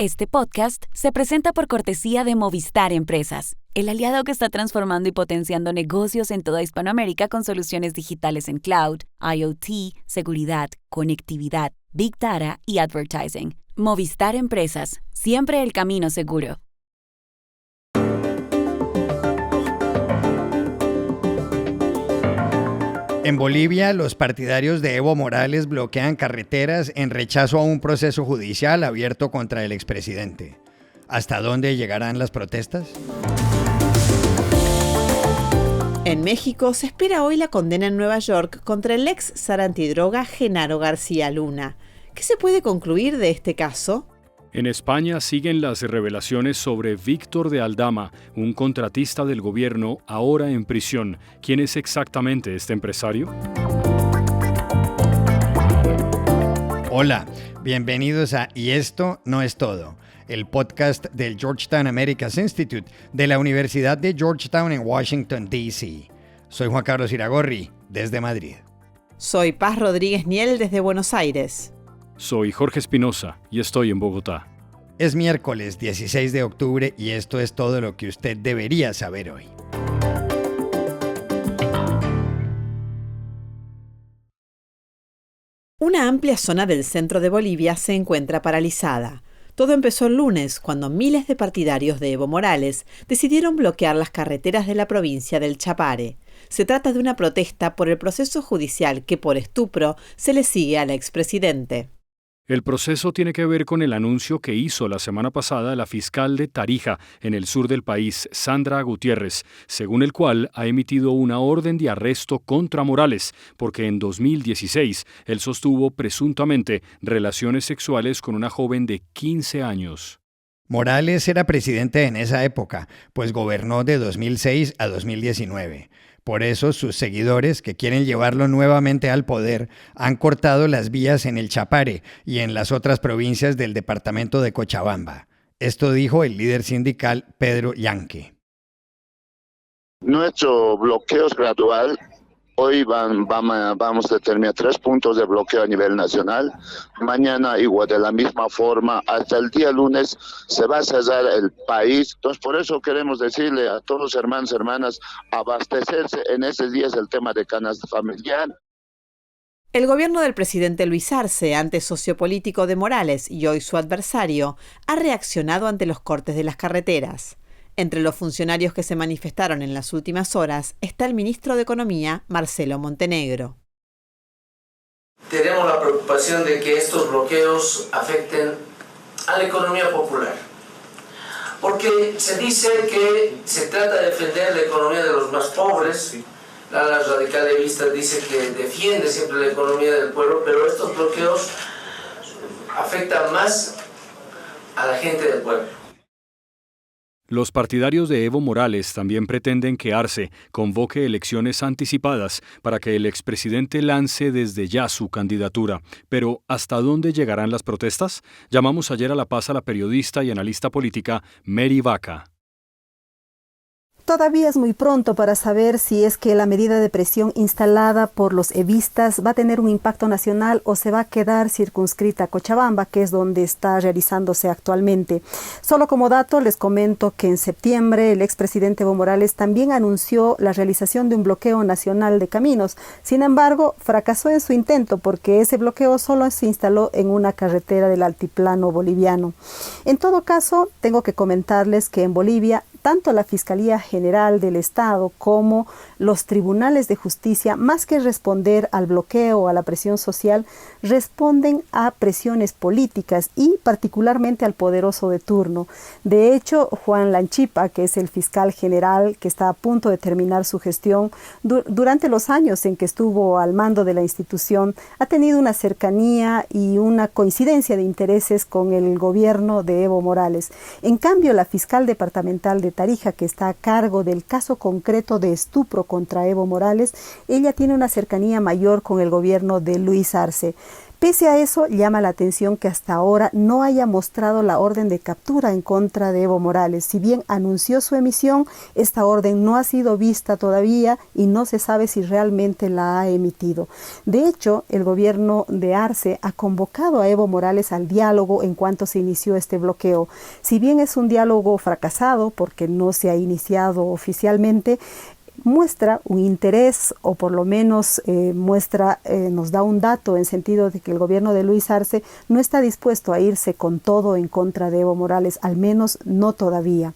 Este podcast se presenta por cortesía de Movistar Empresas, el aliado que está transformando y potenciando negocios en toda Hispanoamérica con soluciones digitales en cloud, IoT, seguridad, conectividad, Big Data y advertising. Movistar Empresas, siempre el camino seguro. En Bolivia, los partidarios de Evo Morales bloquean carreteras en rechazo a un proceso judicial abierto contra el expresidente. ¿Hasta dónde llegarán las protestas? En México se espera hoy la condena en Nueva York contra el ex zar antidroga Genaro García Luna. ¿Qué se puede concluir de este caso? En España siguen las revelaciones sobre Víctor de Aldama, un contratista del gobierno ahora en prisión. ¿Quién es exactamente este empresario? Hola, bienvenidos a Y esto no es todo, el podcast del Georgetown Americas Institute de la Universidad de Georgetown en Washington, D.C. Soy Juan Carlos Iragorri, desde Madrid. Soy Paz Rodríguez Niel, desde Buenos Aires. Soy Jorge Espinosa y estoy en Bogotá. Es miércoles 16 de octubre y esto es todo lo que usted debería saber hoy. Una amplia zona del centro de Bolivia se encuentra paralizada. Todo empezó el lunes, cuando miles de partidarios de Evo Morales decidieron bloquear las carreteras de la provincia del Chapare. Se trata de una protesta por el proceso judicial que por estupro se le sigue al expresidente. El proceso tiene que ver con el anuncio que hizo la semana pasada la fiscal de Tarija, en el sur del país, Sandra Gutiérrez, según el cual ha emitido una orden de arresto contra Morales, porque en 2016 él sostuvo presuntamente relaciones sexuales con una joven de 15 años. Morales era presidente en esa época, pues gobernó de 2006 a 2019. Por eso sus seguidores, que quieren llevarlo nuevamente al poder, han cortado las vías en el Chapare y en las otras provincias del departamento de Cochabamba. Esto dijo el líder sindical Pedro Yanque. Nuestro bloqueo es gradual. Hoy vamos a determinar 3 puntos de bloqueo a nivel nacional. Mañana, igual de la misma forma, hasta el día lunes se va a cerrar el país. Entonces, por eso queremos decirle a todos los hermanos y hermanas, abastecerse en estos días el tema de canasta familiar. El gobierno del presidente Luis Arce, antes socio político de Morales y hoy su adversario, ha reaccionado ante los cortes de las carreteras. Entre los funcionarios que se manifestaron en las últimas horas está el ministro de Economía, Marcelo Montenegro. Tenemos la preocupación de que estos bloqueos afecten a la economía popular, porque se dice que se trata de defender la economía de los más pobres. La radicalista dice que defiende siempre la economía del pueblo, pero estos bloqueos afectan más a la gente del pueblo. Los partidarios de Evo Morales también pretenden que Arce convoque elecciones anticipadas para que el expresidente lance desde ya su candidatura. Pero, ¿hasta dónde llegarán las protestas? Llamamos ayer a La Paz a la periodista y analista política Mary Vaca. Todavía es muy pronto para saber si es que la medida de presión instalada por los evistas va a tener un impacto nacional o se va a quedar circunscrita a Cochabamba, que es donde está realizándose actualmente. Solo como dato les comento que en septiembre el expresidente Evo Morales también anunció la realización de un bloqueo nacional de caminos. Sin embargo, fracasó en su intento porque ese bloqueo solo se instaló en una carretera del altiplano boliviano. En todo caso, tengo que comentarles que en Bolivia tanto la Fiscalía General del Estado como los tribunales de justicia, más que responder al bloqueo o a la presión social, responden a presiones políticas y particularmente al poderoso de turno. De hecho, Juan Lanchipa, que es el fiscal general que está a punto de terminar su gestión, durante los años en que estuvo al mando de la institución, ha tenido una cercanía y una coincidencia de intereses con el gobierno de Evo Morales. En cambio, la fiscal departamental de Tarija, que está a cargo del caso concreto de estupro contra Evo Morales, ella tiene una cercanía mayor con el gobierno de Luis Arce. Pese a eso, llama la atención que hasta ahora no haya mostrado la orden de captura en contra de Evo Morales. Si bien anunció su emisión, esta orden no ha sido vista todavía y no se sabe si realmente la ha emitido. De hecho, el gobierno de Arce ha convocado a Evo Morales al diálogo en cuanto se inició este bloqueo. Si bien es un diálogo fracasado porque no se ha iniciado oficialmente, muestra un interés, o por lo menos nos da un dato en sentido de que el gobierno de Luis Arce no está dispuesto a irse con todo en contra de Evo Morales, al menos no todavía.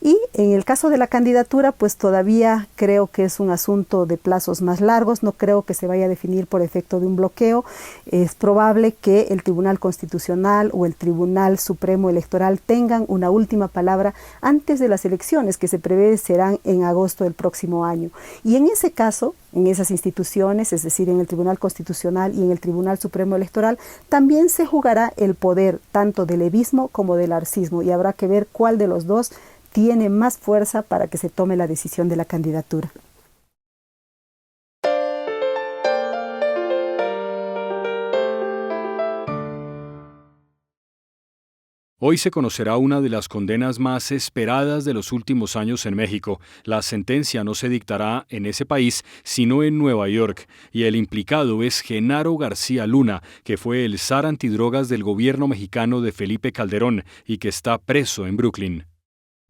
Y en el caso de la candidatura, pues todavía creo que es un asunto de plazos más largos, no creo que se vaya a definir por efecto de un bloqueo. Es probable que el Tribunal Constitucional o el Tribunal Supremo Electoral tengan una última palabra antes de las elecciones que se prevé serán en agosto del próximo año. Y en ese caso, en esas instituciones, es decir, en el Tribunal Constitucional y en el Tribunal Supremo Electoral, también se jugará el poder tanto del evismo como del arcismo y habrá que ver cuál de los dos tiene más fuerza para que se tome la decisión de la candidatura. Hoy se conocerá una de las condenas más esperadas de los últimos años en México. La sentencia no se dictará en ese país, sino en Nueva York, y el implicado es Genaro García Luna, que fue el zar antidrogas del gobierno mexicano de Felipe Calderón y que está preso en Brooklyn.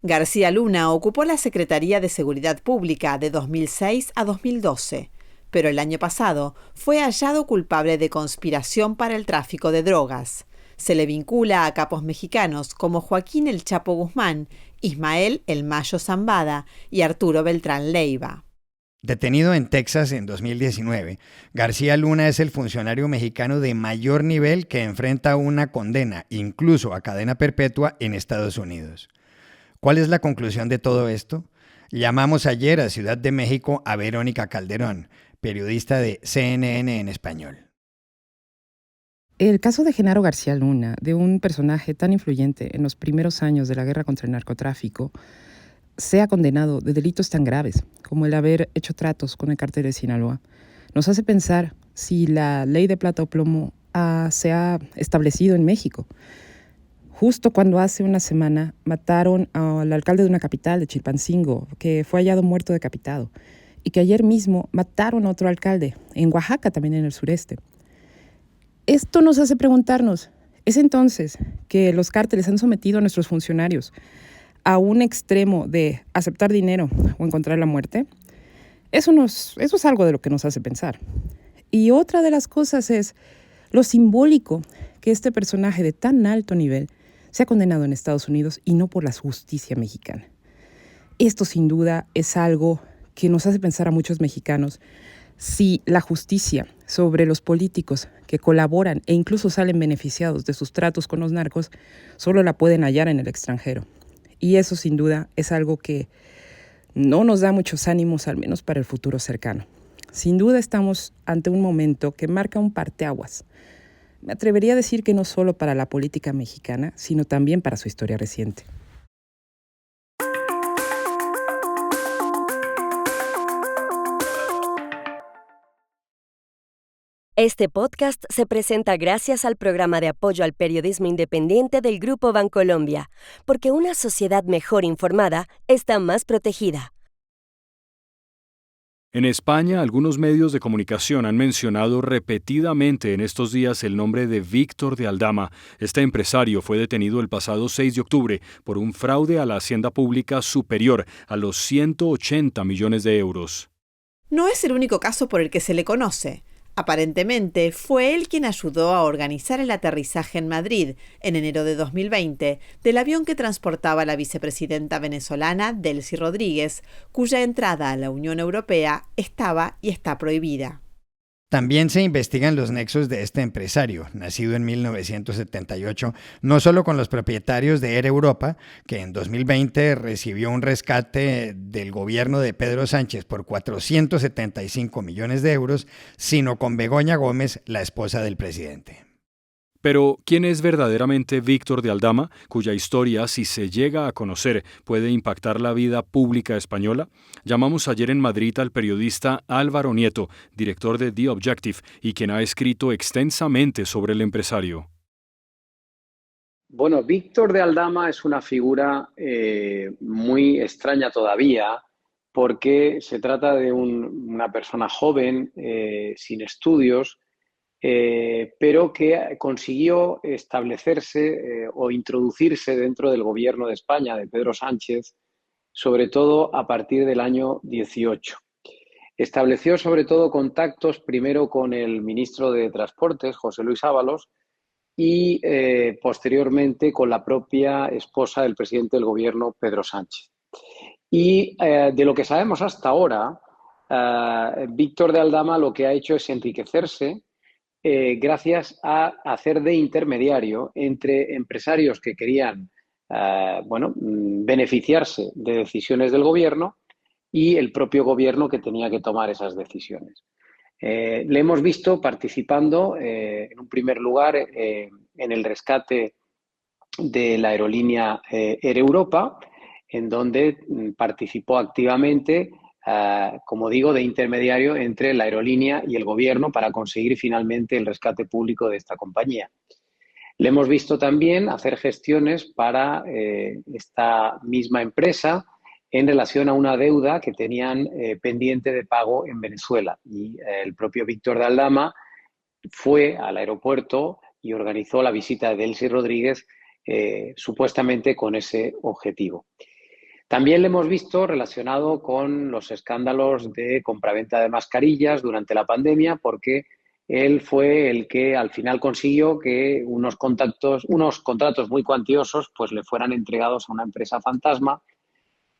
García Luna ocupó la Secretaría de Seguridad Pública de 2006 a 2012, pero el año pasado fue hallado culpable de conspiración para el tráfico de drogas. Se le vincula a capos mexicanos como Joaquín El Chapo Guzmán, Ismael El Mayo Zambada y Arturo Beltrán Leiva. Detenido en Texas en 2019, García Luna es el funcionario mexicano de mayor nivel que enfrenta una condena, incluso a cadena perpetua, en Estados Unidos. ¿Cuál es la conclusión de todo esto? Llamamos ayer a Ciudad de México a Verónica Calderón, periodista de CNN en español. El caso de Genaro García Luna, de un personaje tan influyente en los primeros años de la guerra contra el narcotráfico, sea condenado de delitos tan graves como el haber hecho tratos con el cártel de Sinaloa, nos hace pensar si la ley de plata o plomo se ha establecido en México. Justo cuando hace una semana mataron al alcalde de una capital, de Chilpancingo, que fue hallado muerto decapitado, y que ayer mismo mataron a otro alcalde, en Oaxaca, también en el sureste. Esto nos hace preguntarnos, ¿es entonces que los cárteles han sometido a nuestros funcionarios a un extremo de aceptar dinero o encontrar la muerte? Eso es algo de lo que nos hace pensar. Y otra de las cosas es lo simbólico que este personaje de tan alto nivel se ha condenado en Estados Unidos y no por la justicia mexicana. Esto sin duda es algo que nos hace pensar a muchos mexicanos si la justicia sobre los políticos que colaboran e incluso salen beneficiados de sus tratos con los narcos solo la pueden hallar en el extranjero. Y eso sin duda es algo que no nos da muchos ánimos, al menos para el futuro cercano. Sin duda estamos ante un momento que marca un parteaguas. Me atrevería a decir que no solo para la política mexicana, sino también para su historia reciente. Este podcast se presenta gracias al programa de apoyo al periodismo independiente del Grupo Bancolombia, porque una sociedad mejor informada está más protegida. En España, algunos medios de comunicación han mencionado repetidamente en estos días el nombre de Víctor de Aldama. Este empresario fue detenido el pasado 6 de octubre por un fraude a la hacienda pública superior a los 180 millones de euros. No es el único caso por el que se le conoce. Aparentemente, fue él quien ayudó a organizar el aterrizaje en Madrid, en enero de 2020, del avión que transportaba a la vicepresidenta venezolana Delcy Rodríguez, cuya entrada a la Unión Europea estaba y está prohibida. También se investigan los nexos de este empresario, nacido en 1978, no solo con los propietarios de Air Europa, que en 2020 recibió un rescate del gobierno de Pedro Sánchez por 475 millones de euros, sino con Begoña Gómez, la esposa del presidente. Pero, ¿quién es verdaderamente Víctor de Aldama, cuya historia, si se llega a conocer, puede impactar la vida pública española? Llamamos ayer en Madrid al periodista Álvaro Nieto, director de The Objective, y quien ha escrito extensamente sobre el empresario. Bueno, Víctor de Aldama es una figura muy extraña todavía, porque se trata de una persona joven, sin estudios, pero que consiguió establecerse o introducirse dentro del gobierno de España, de Pedro Sánchez, sobre todo a partir del año 18. Estableció sobre todo contactos primero con el ministro de Transportes, José Luis Ábalos, y posteriormente con la propia esposa del presidente del gobierno, Pedro Sánchez. Y de lo que sabemos hasta ahora, Víctor de Aldama lo que ha hecho es enriquecerse gracias a hacer de intermediario entre empresarios que querían beneficiarse de decisiones del gobierno y el propio gobierno que tenía que tomar esas decisiones. Le hemos visto participando en un primer lugar en el rescate de la aerolínea Air Europa, en donde participó activamente, como digo, de intermediario entre la aerolínea y el gobierno para conseguir finalmente el rescate público de esta compañía. Le hemos visto también hacer gestiones para esta misma empresa en relación a una deuda que tenían pendiente de pago en Venezuela. Y el propio Víctor de Aldama fue al aeropuerto y organizó la visita de Delcy Rodríguez supuestamente con ese objetivo. También le hemos visto relacionado con los escándalos de compraventa de mascarillas durante la pandemia, porque él fue el que al final consiguió que unos contratos muy cuantiosos pues le fueran entregados a una empresa fantasma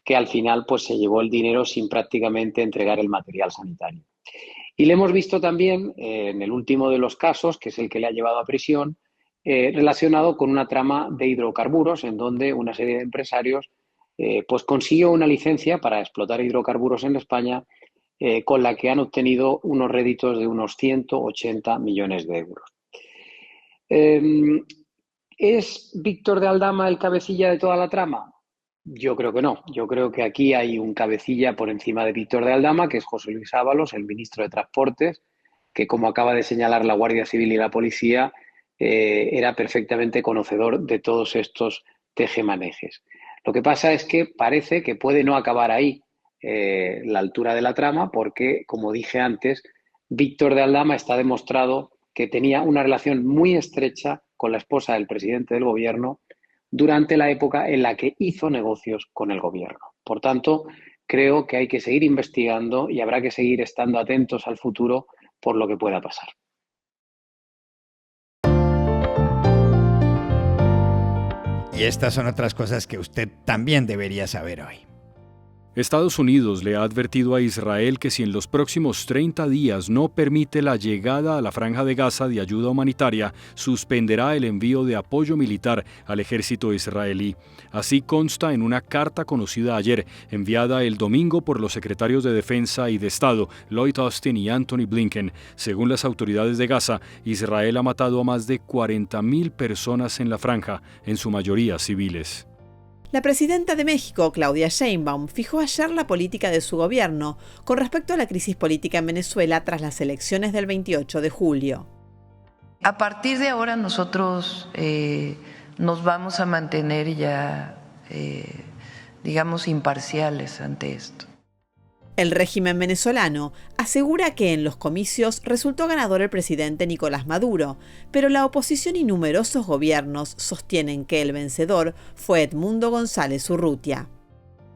que al final pues se llevó el dinero sin prácticamente entregar el material sanitario. Y le hemos visto también en el último de los casos, que es el que le ha llevado a prisión, relacionado con una trama de hidrocarburos en donde una serie de empresarios pues consiguió una licencia para explotar hidrocarburos en España con la que han obtenido unos réditos de unos 180 millones de euros. ¿Es Víctor de Aldama el cabecilla de toda la trama? Yo creo que no. Yo creo que aquí hay un cabecilla por encima de Víctor de Aldama, que es José Luis Ábalos, el ministro de Transportes, que, como acaba de señalar la Guardia Civil y la Policía, era perfectamente conocedor de todos estos tejemanejes. Lo que pasa es que parece que puede no acabar ahí la altura de la trama, porque, como dije antes, Víctor de Aldama está demostrado que tenía una relación muy estrecha con la esposa del presidente del gobierno durante la época en la que hizo negocios con el gobierno. Por tanto, creo que hay que seguir investigando y habrá que seguir estando atentos al futuro por lo que pueda pasar. Y estas son otras cosas que usted también debería saber hoy. Estados Unidos le ha advertido a Israel que si en los próximos 30 días no permite la llegada a la Franja de Gaza de ayuda humanitaria, suspenderá el envío de apoyo militar al ejército israelí. Así consta en una carta conocida ayer, enviada el domingo por los secretarios de Defensa y de Estado, Lloyd Austin y Anthony Blinken. Según las autoridades de Gaza, Israel ha matado a más de 40.000 personas en la franja, en su mayoría civiles. La presidenta de México, Claudia Sheinbaum, fijó ayer la política de su gobierno con respecto a la crisis política en Venezuela tras las elecciones del 28 de julio. A partir de ahora nosotros nos vamos a mantener ya, digamos, imparciales ante esto. El régimen venezolano asegura que en los comicios resultó ganador el presidente Nicolás Maduro, pero la oposición y numerosos gobiernos sostienen que el vencedor fue Edmundo González Urrutia.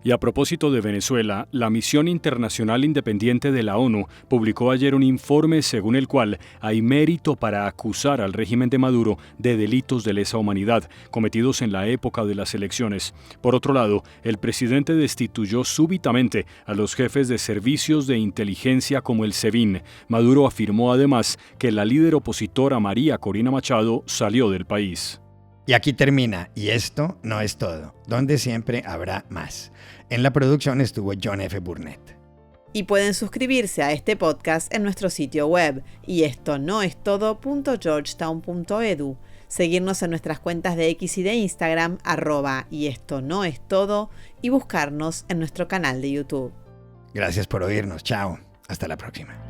Y a propósito de Venezuela, la Misión Internacional Independiente de la ONU publicó ayer un informe según el cual hay mérito para acusar al régimen de Maduro de delitos de lesa humanidad cometidos en la época de las elecciones. Por otro lado, el presidente destituyó súbitamente a los jefes de servicios de inteligencia como el SEBIN. Maduro afirmó además que la líder opositora María Corina Machado salió del país. Y aquí termina, y esto no es todo, donde siempre habrá más. En la producción estuvo John F. Burnett. Y pueden suscribirse a este podcast en nuestro sitio web, y esto no es todo.georgetown.edu. seguirnos en nuestras cuentas de X y de Instagram, @yestonoestodo, y buscarnos en nuestro canal de YouTube. Gracias por oírnos. Chao. Hasta la próxima.